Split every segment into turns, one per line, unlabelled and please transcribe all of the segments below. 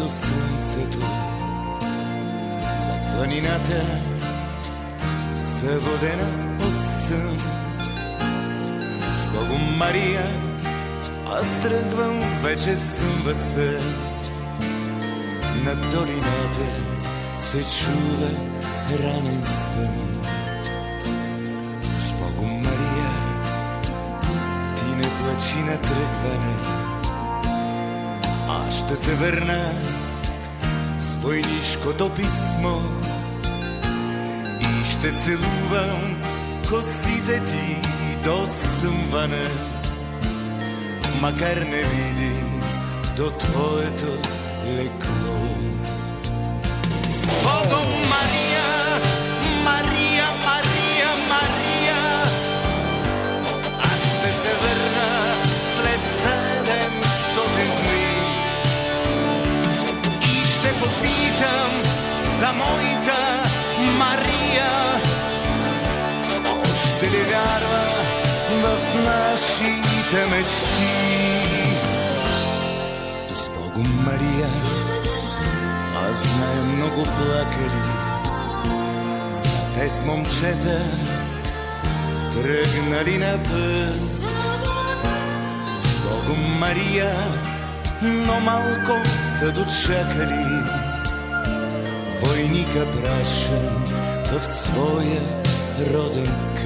до слънцето, за планината, събудена от сън. С Богом, Мария, аз тръгвам, вече съм в сън. Над долината се чува ранен звън. С Богом, Мария, ти не плачи на тръгване. Аз ще се върна с войнишкото писмо и ще целувам косите ти до съмване, макар не видим до твоето лекло. С Богом, Мария, Мария, Мария, Мария, аз ще се върна след 700 дни и ще попитам за моята Мария. Още ли вярва в нашите мечти? С Богом, Мария, аз знае много плакали за те с момчета, тръгнали на път. С Богом, Мария, но малко са дочакали войника прашен в своя роден кът.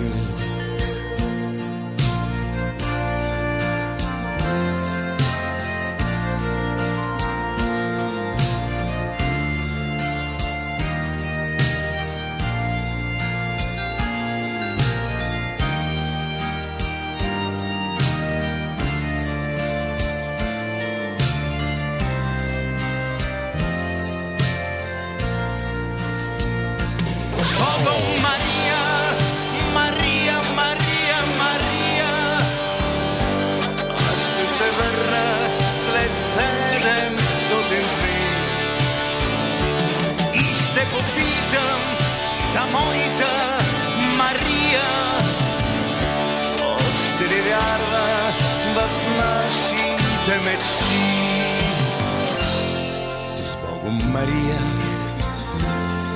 Мария,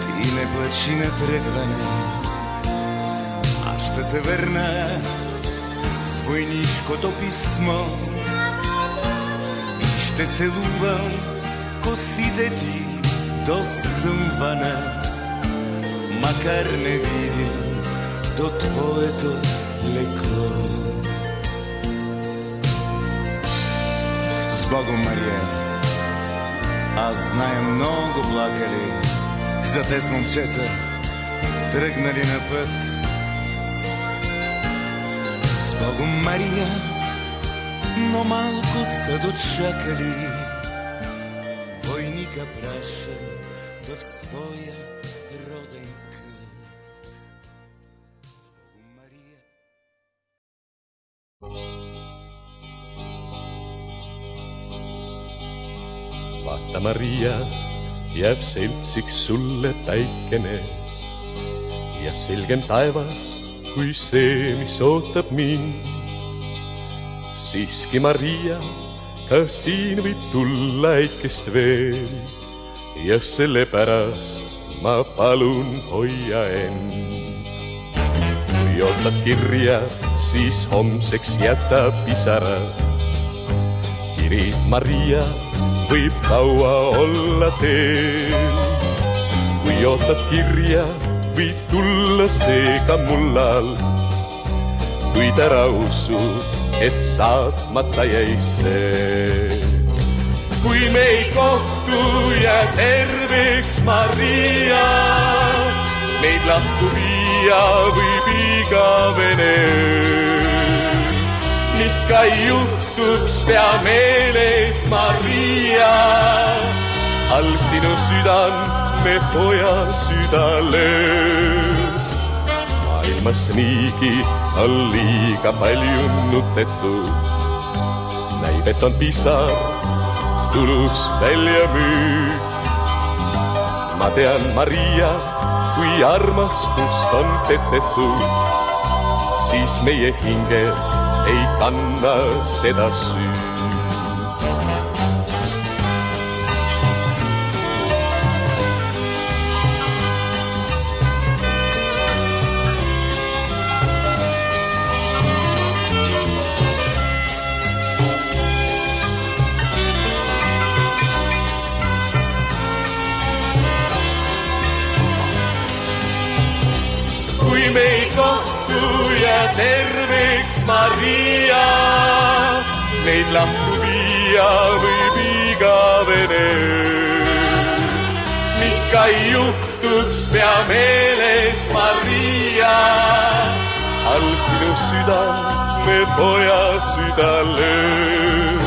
ти не плачи на тръгване. Аз ще се върна с войнишкото писмо и ще целувам косите ти до съмване, макар не видим до твоето лекло. С Богом, Мария, аз зная много плакали за те с момчета, тръгнали на път. С Богом, Мария, но малко са дочакали войника прашен в своя роден кът. С Богом, Мария.
Vaata, Maria, jääb seltsiks sulle päikene ja selgem taevas kui see, mis ootab mind. Siiski, Maria, ka siin võib tulla äikest veel ja sellepärast ma palun, hoia end. Kui ootad kirja, siis homseks jäta pisarad. Kiri, Maria, võib kaua olla teel. Kui ootad kirja, võib tulla seega mullal. Kuid ära usu, et saatmata jäi see. Kui me ei kohtu, jää terveks, Maria. Meid lahku viia võib igavene öö. Mis ka ei juhtuks, pea meeles, Maria. All sinu südan me poja süda lööb. Maailmas niigi on liiga palju nutetud. Näib, et on pisar tulus välja müük. Ma tean, Maria, kui armastust on petetud, siis meie hinged ei kanna seda süüd. me ei kohtu ja terveks Maria, meid lahku viia võib igavene öö. Mis ka ei juhtuks, pea meeles Maria, all sinu südant me poja süda lööb.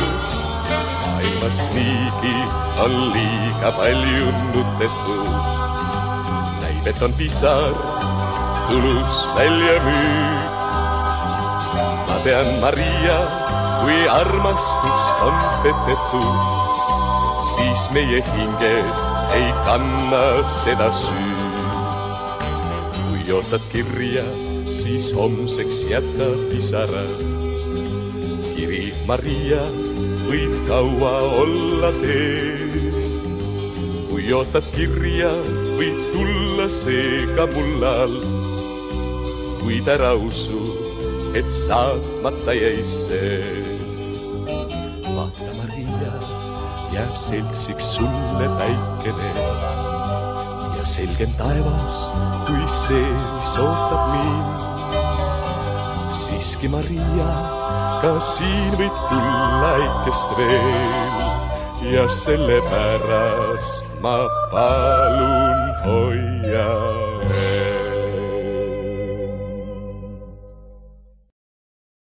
Maailmas niigi on liiga palju nutetud, näib, et on pisar tulus välja müüb. Ma tean, Maria, kui armastust on petetud, siis meie hinged ei kanna seda süüd. Kui ootad kirja, siis homseks jäta pisarad. Kiri, Maria, võib kaua olla teel. Kui ootad kirja, võib tulla seega mullal, kuid ära usu, et saatmata jäi see. Vaata, Maria, jääb seltsiks sulle päikene ja selgem taevas, kui see, mis ootab mind. Siiski, Maria, ka siin võib tulla äikest veel ja sellepärast ma palun hoia veel.